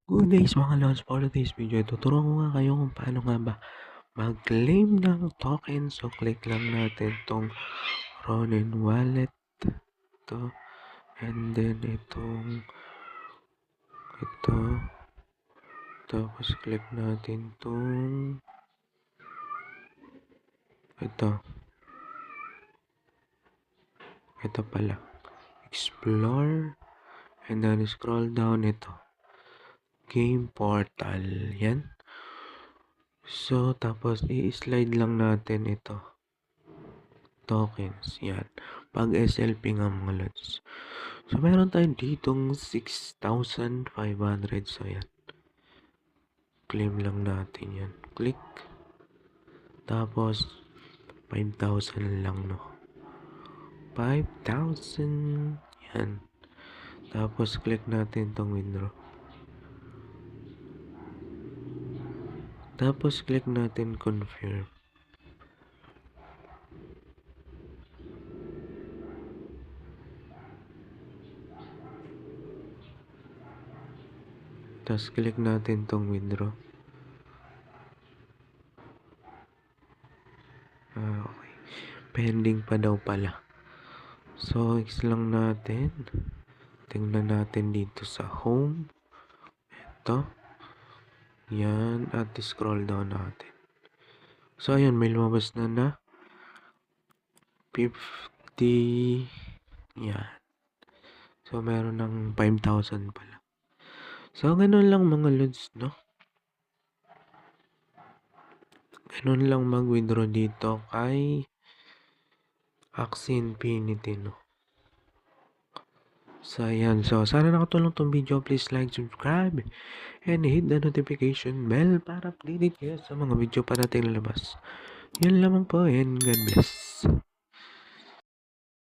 Good days mga lods, for today's video, tuturuan ko nga kayo kung paano nga ba mag-claim ng token. So, click lang natin tong Ronin Wallet. Ito. And then, ito. Tapos, click natin tong ito. Ito pala. Explore. And then, scroll down ito. Game Portal. Yan. So, tapos, i-slide lang natin ito. Tokens. Yan. Pag SLP nga mga lods. So, meron tayo ditong 6,500. So, yan. Claim lang natin yan. Click. Tapos, 5,000 lang, no? 5,000. Yan. Tapos, click natin tong withdraw. Tapos, click natin confirm. Tapos, click natin tong withdraw. Okay. Pending pa daw pala. So, X lang natin. Tingnan natin dito sa home. Ito. Yan. At scroll down natin. So, ayun. May lumabas na 50. Yan. So, meron ng 5,000 pala. So, ganun lang mga lods, no? Ganun lang mag-withdraw dito kay Axie Infinity, no? So, ayan. So, sana nakatulong tong video. Please like, subscribe, and hit the notification bell para updated kayo sa mga video pa natin lalabas. Yun lamang po, and God bless.